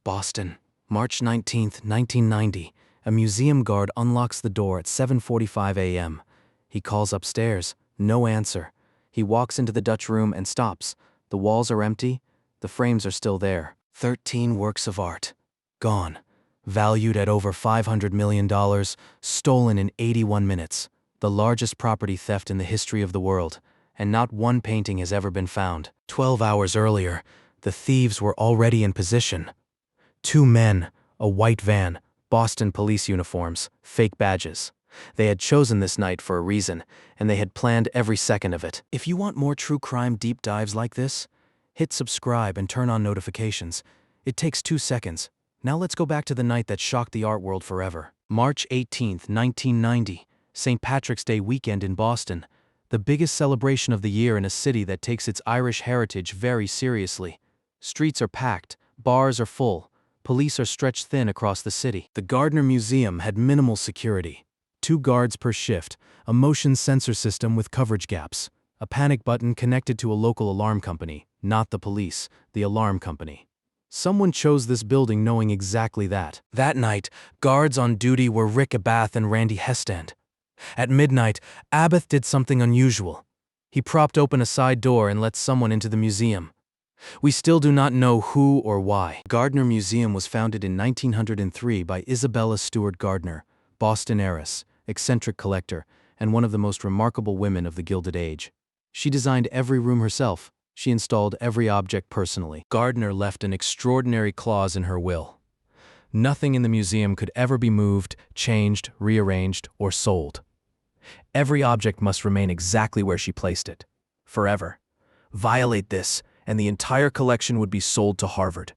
Boston, March 19, 1990. A museum guard unlocks the door at 7:45 a.m. He calls upstairs, no answer. He walks into the Dutch room and stops. The walls are empty, the frames are still there. 13 works of art. Gone. Valued at over $500 million, stolen in 81 minutes. The largest property theft in the history of the world, and not one painting has ever been found. 12 hours earlier, the thieves were already in position. Two men, a white van, Boston police uniforms, fake badges. They had chosen this night for a reason, and they had planned every second of it. If you want more true crime deep dives like this, hit subscribe and turn on notifications. It takes 2 seconds. Now let's go back to the night that shocked the art world forever. March 18, 1990, St. Patrick's Day weekend in Boston. The biggest celebration of the year in a city that takes its Irish heritage very seriously. Streets are packed, bars are full, police are stretched thin across the city. The Gardner Museum had minimal security. 2 guards per shift, a motion sensor system with coverage gaps, a panic button connected to a local alarm company, not the police, the alarm company. Someone chose this building knowing exactly that. That night, guards on duty were Rick Abath and Randy Hestand. At midnight, Abath did something unusual. He propped open a side door and let someone into the museum. We still do not know who or why. Gardner Museum was founded in 1903 by Isabella Stewart Gardner, Boston heiress, eccentric collector, and one of the most remarkable women of the Gilded Age. She designed every room herself. She installed every object personally. Gardner left an extraordinary clause in her will. Nothing in the museum could ever be moved, changed, rearranged, or sold. Every object must remain exactly where she placed it, forever. Violate this, and the entire collection would be sold to Harvard.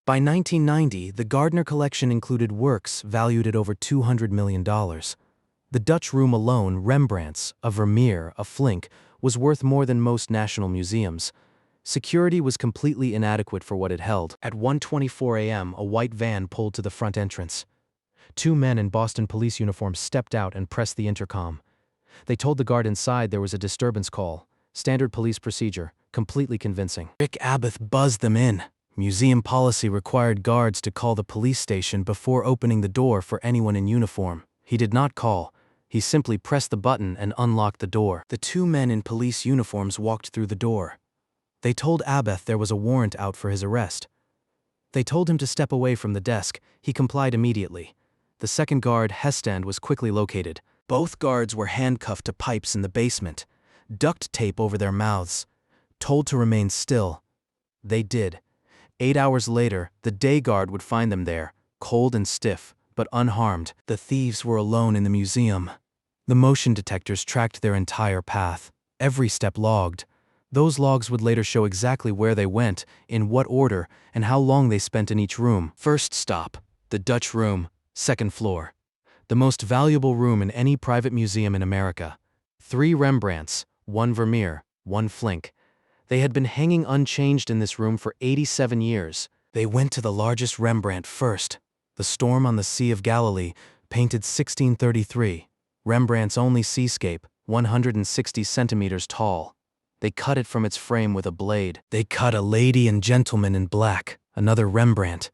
By 1990, the Gardner collection included works valued at over $200 million. The Dutch room alone, Rembrandt's, a Vermeer, a Flink, was worth more than most national museums. Security was completely inadequate for what it held. At 1:24 a.m., a white van pulled to the front entrance. 2 men in Boston police uniforms stepped out and pressed the intercom. They told the guard inside there was a disturbance call. Standard police procedure, completely convincing. Rick Abath buzzed them in. Museum policy required guards to call the police station before opening the door for anyone in uniform. He did not call. He simply pressed the button and unlocked the door. The 2 men in police uniforms walked through the door. They told Abath there was a warrant out for his arrest. They told him to step away from the desk. He complied immediately. The second guard, Hestand, was quickly located. Both guards were handcuffed to pipes in the basement, duct tape over their mouths, told to remain still. They did. 8 hours later, the day guard would find them there, cold and stiff, but unharmed. The thieves were alone in the museum. The motion detectors tracked their entire path, every step logged. Those logs would later show exactly where they went, in what order, and how long they spent in each room. First stop, the Dutch room, 2nd floor. The most valuable room in any private museum in America. 3 Rembrandts, 1 Vermeer, 1 Flink. They had been hanging unchanged in this room for 87 years. They went to the largest Rembrandt first, The Storm on the Sea of Galilee, painted 1633. Rembrandt's only seascape, 160 centimeters tall. They cut it from its frame with a blade. They cut a lady and gentleman in black, another Rembrandt.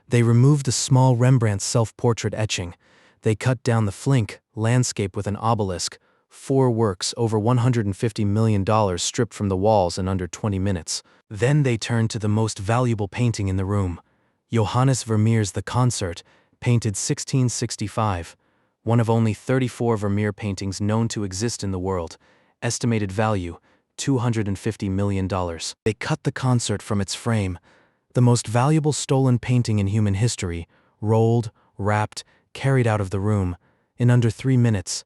They removed the small Rembrandt self-portrait etching. They cut down the Flink, landscape with an obelisk. 4 works, over $150 million stripped from the walls in under 20 minutes. Then they turned to the most valuable painting in the room. Johannes Vermeer's The Concert, painted 1665. One of only 34 Vermeer paintings known to exist in the world. Estimated value, $250 million. They cut the concert from its frame. The most valuable stolen painting in human history, rolled, wrapped, carried out of the room, in under 3 minutes.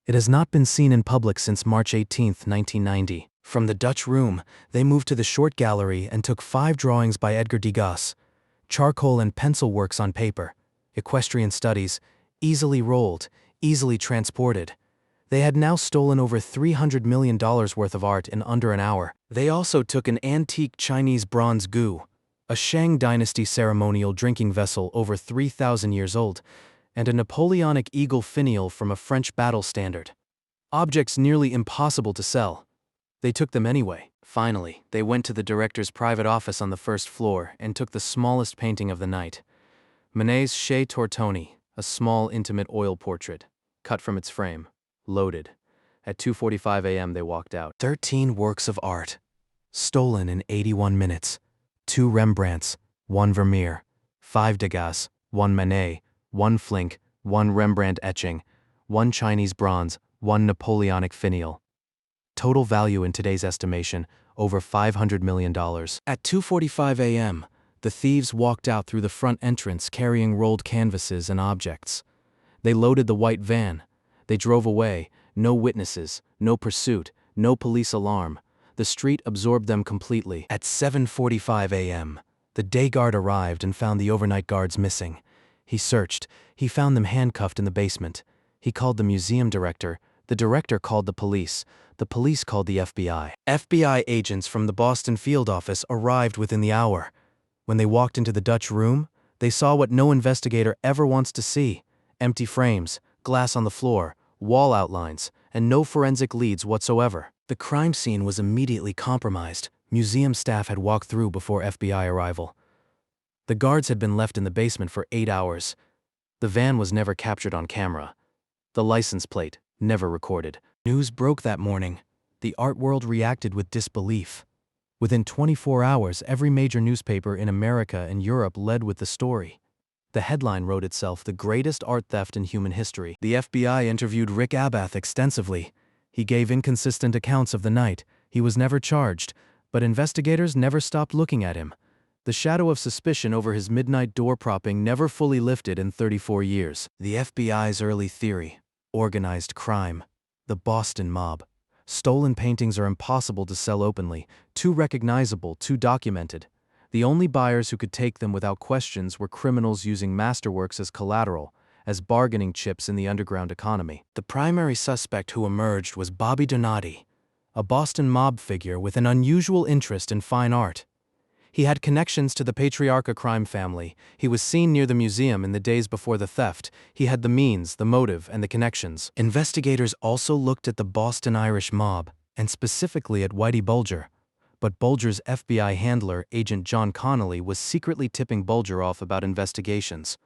It has not been seen in public since March 18, 1990. From the Dutch room, they moved to the Short Gallery and took 5 drawings by Edgar Degas. Charcoal and pencil works on paper. Equestrian studies, easily rolled, easily transported. They had now stolen over $300 million worth of art in under an hour. They also took an antique Chinese bronze gu, a Shang Dynasty ceremonial drinking vessel over 3,000 years old, and a Napoleonic eagle finial from a French battle standard. Objects nearly impossible to sell. They took them anyway. Finally, they went to the director's private office on the first floor and took the smallest painting of the night. Manet's Chez Tortoni, a small, intimate oil portrait, cut from its frame, loaded. At 2:45 a.m. they walked out. 13 works of art, stolen in 81 minutes. 2 Rembrandts, 1 Vermeer, 5 Degas, 1 Manet, 1 Flink, 1 Rembrandt etching, 1 Chinese bronze, 1 Napoleonic finial. Total value in today's estimation, over $500 million. At 2:45 a.m., the thieves walked out through the front entrance carrying rolled canvases and objects. They loaded the white van. They drove away, no witnesses, no pursuit, no police alarm. The street absorbed them completely. At 7:45 a.m., the day guard arrived and found the overnight guards missing. He searched. He found them handcuffed in the basement. He called the museum director. The director called the police. The police called the FBI. FBI agents from the Boston field office arrived within the hour. When they walked into the Dutch room, they saw what no investigator ever wants to see: empty frames, glass on the floor, wall outlines, and no forensic leads whatsoever. The crime scene was immediately compromised. Museum staff had walked through before FBI arrival. The guards had been left in the basement for 8 hours. The van was never captured on camera. The license plate, never recorded. News broke that morning. The art world reacted with disbelief. Within 24 hours, every major newspaper in America and Europe led with the story. The headline wrote itself, "The greatest art theft in human history." The FBI interviewed Rick Abath extensively. He gave inconsistent accounts of the night. He was never charged, but investigators never stopped looking at him. The shadow of suspicion over his midnight door propping never fully lifted in 34 years. The FBI's early theory: organized crime. The Boston mob. Stolen paintings are impossible to sell openly, too recognizable, too documented. The only buyers who could take them without questions were criminals using masterworks as collateral, as bargaining chips in the underground economy. The primary suspect who emerged was Bobby Donati, a Boston mob figure with an unusual interest in fine art. He had connections to the Patriarca crime family. He was seen near the museum in the days before the theft. He had the means, the motive, and the connections. Investigators also looked at the Boston Irish mob, and specifically at Whitey Bulger. But Bulger's FBI handler, Agent John Connolly, was secretly tipping Bulger off about investigations.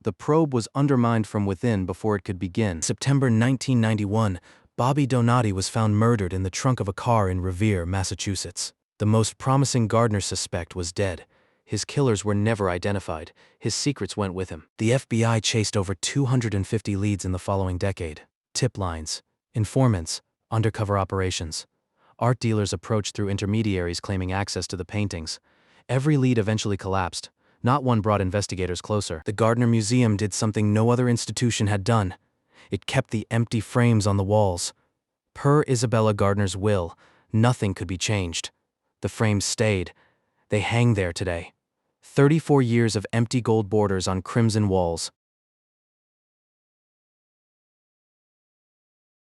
The probe was undermined from within before it could begin. September 1991, Bobby Donati was found murdered in the trunk of a car in Revere, Massachusetts. The most promising Gardner suspect was dead. His killers were never identified. His secrets went with him. The FBI chased over 250 leads in the following decade. Tip lines, informants, undercover operations. Art dealers approached through intermediaries claiming access to the paintings. Every lead eventually collapsed. Not one brought investigators closer. The Gardner Museum did something no other institution had done. It kept the empty frames on the walls. Per Isabella Gardner's will, nothing could be changed. The frames stayed. They hang there today. 34 years of empty gold borders on crimson walls.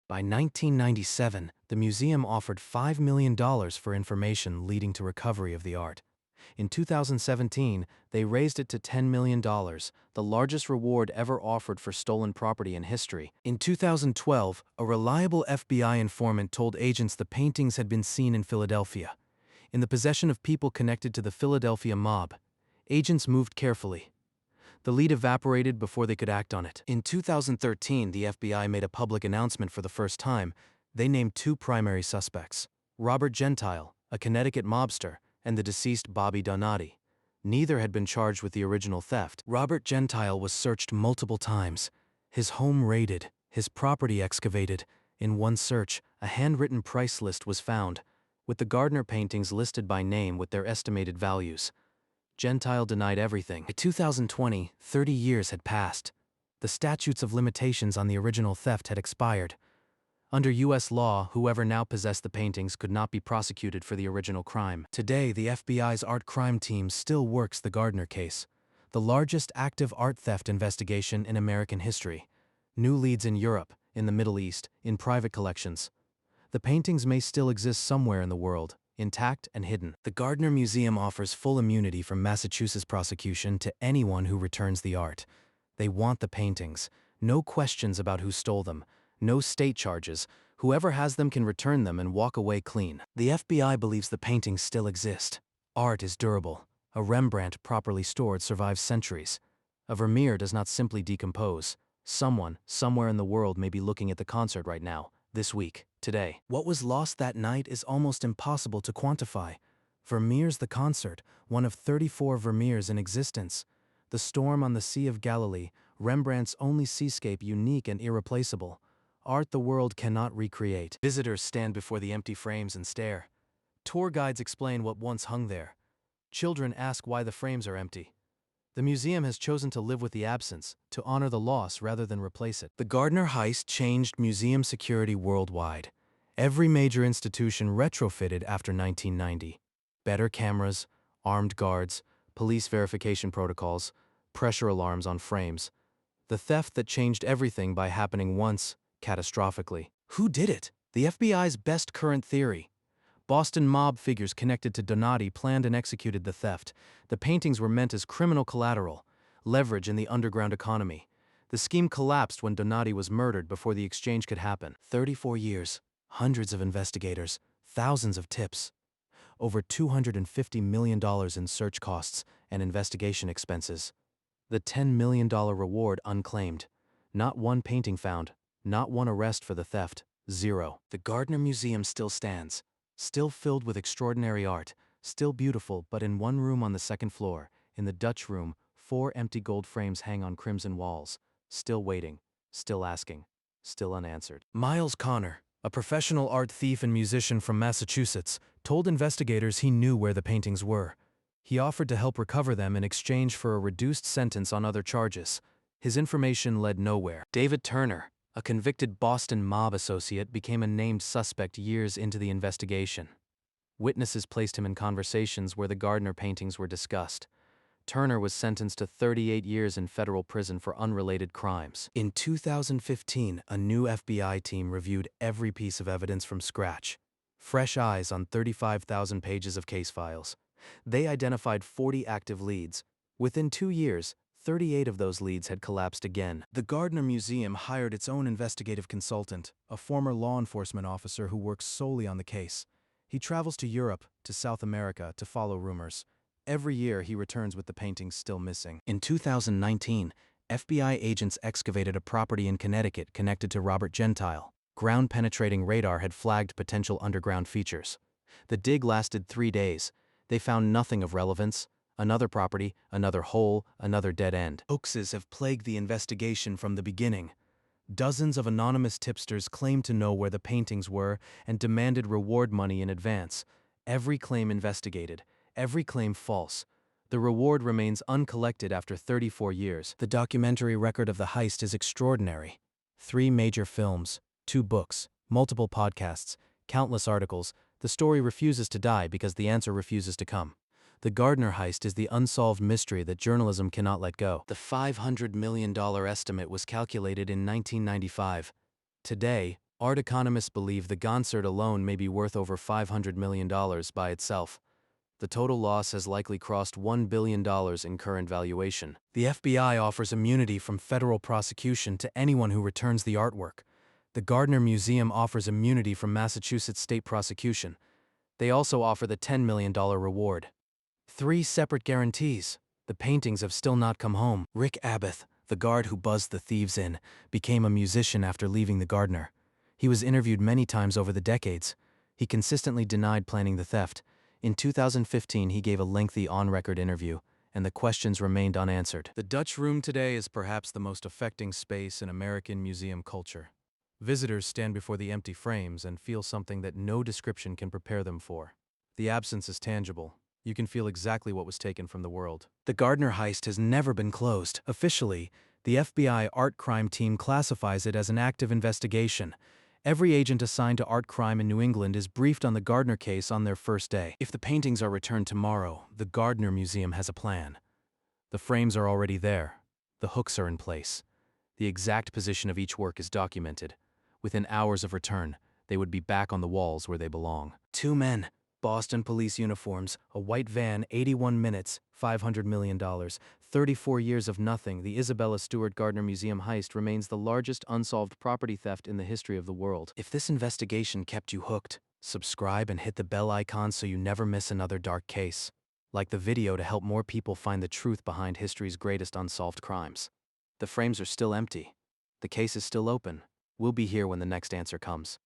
By 1997, the museum offered $5 million for information leading to recovery of the art. In 2017, they raised it to $10 million, the largest reward ever offered for stolen property in history. In 2012, a reliable FBI informant told agents the paintings had been seen in Philadelphia, in the possession of people connected to the Philadelphia mob. Agents moved carefully. The lead evaporated before they could act on it. In 2013, the FBI made a public announcement for the first time. They named 2 primary suspects: Robert Gentile, a Connecticut mobster, and the deceased Bobby Donati. Neither had been charged with the original theft. Robert Gentile was searched multiple times. His home raided, his property excavated. In one search, a handwritten price list was found, with the Gardner paintings listed by name with their estimated values. Gentile denied everything. By 2020, 30 years had passed. The statutes of limitations on the original theft had expired. Under U.S. law, whoever now possessed the paintings could not be prosecuted for the original crime. Today, the FBI's art crime team still works the Gardner case, the largest active art theft investigation in American history. New leads in Europe, in the Middle East, in private collections. The paintings may still exist somewhere in the world, intact and hidden. The Gardner Museum offers full immunity from Massachusetts prosecution to anyone who returns the art. They want the paintings. No questions about who stole them. No state charges. Whoever has them can return them and walk away clean. The FBI believes the paintings still exist. Art is durable. A Rembrandt properly stored survives centuries. A Vermeer does not simply decompose. Someone, somewhere in the world may be looking at the concert right now, this week, today. What was lost that night is almost impossible to quantify. Vermeer's The Concert, one of 34 Vermeers in existence. The Storm on the Sea of Galilee, Rembrandt's only seascape unique and irreplaceable. Art the world cannot recreate. Visitors stand before the empty frames and stare. Tour guides explain what once hung there. Children ask why the frames are empty. The museum has chosen to live with the absence, to honor the loss rather than replace it. The Gardner heist changed museum security worldwide. Every major institution retrofitted after 1990. Better cameras, armed guards, police verification protocols, pressure alarms on frames. The theft that changed everything by happening once, catastrophically. Who did it? The FBI's best current theory. Boston mob figures connected to Donati planned and executed the theft. The paintings were meant as criminal collateral, leverage in the underground economy. The scheme collapsed when Donati was murdered before the exchange could happen. 34 years, hundreds of investigators, thousands of tips. Over $250 million in search costs and investigation expenses. The $10 million reward unclaimed. Not one painting found, not one arrest for the theft, zero. The Gardner Museum still stands. Still filled with extraordinary art, still beautiful, but in one room on the second floor, in the Dutch room, 4 empty gold frames hang on crimson walls, still waiting, still asking, still unanswered. Miles Connor, a professional art thief and musician from Massachusetts, told investigators he knew where the paintings were. He offered to help recover them in exchange for a reduced sentence on other charges. His information led nowhere. David Turner, a convicted Boston mob associate, became a named suspect years into the investigation. Witnesses placed him in conversations where the Gardner paintings were discussed. Turner was sentenced to 38 years in federal prison for unrelated crimes. In 2015, a new FBI team reviewed every piece of evidence from scratch. Fresh eyes on 35,000 pages of case files. They identified 40 active leads. Within 2 years, 38 of those leads had collapsed again. The Gardner Museum hired its own investigative consultant, a former law enforcement officer who works solely on the case. He travels to Europe, to South America, to follow rumors. Every year he returns with the paintings still missing. In 2019, FBI agents excavated a property in Connecticut connected to Robert Gentile. Ground-penetrating radar had flagged potential underground features. The dig lasted 3 days. They found nothing of relevance. Another property, another hole, another dead end. Hoaxes have plagued the investigation from the beginning. Dozens of anonymous tipsters claimed to know where the paintings were and demanded reward money in advance. Every claim investigated, every claim false. The reward remains uncollected after 34 years. The documentary record of the heist is extraordinary. 3 major films, 2 books, multiple podcasts, countless articles. The story refuses to die because the answer refuses to come. The Gardner heist is the unsolved mystery that journalism cannot let go. The $500 million estimate was calculated in 1995. Today, art economists believe the concert alone may be worth over $500 million by itself. The total loss has likely crossed $1 billion in current valuation. The FBI offers immunity from federal prosecution to anyone who returns the artwork. The Gardner Museum offers immunity from Massachusetts state prosecution. They also offer the $10 million reward. 3 separate guarantees. The paintings have still not come home. Rick Abath, the guard who buzzed the thieves in, became a musician after leaving the Gardner. He was interviewed many times over the decades. He consistently denied planning the theft. In 2015, he gave a lengthy on-record interview, and the questions remained unanswered. The Dutch Room today is perhaps the most affecting space in American museum culture. Visitors stand before the empty frames and feel something that no description can prepare them for. The absence is tangible. You can feel exactly what was taken from the world. The Gardner heist has never been closed. Officially, the FBI art crime team classifies it as an active investigation. Every agent assigned to art crime in New England is briefed on the Gardner case on their first day. If the paintings are returned tomorrow, the Gardner Museum has a plan. The frames are already there. The hooks are in place. The exact position of each work is documented. Within hours of return, they would be back on the walls where they belong. 2 men, Boston police uniforms, a white van, 81 minutes, $500 million, 34 years of nothing. The Isabella Stewart Gardner Museum heist remains the largest unsolved property theft in the history of the world. If this investigation kept you hooked, subscribe and hit the bell icon so you never miss another dark case. Like the video to help more people find the truth behind history's greatest unsolved crimes. The frames are still empty. The case is still open. We'll be here when the next answer comes.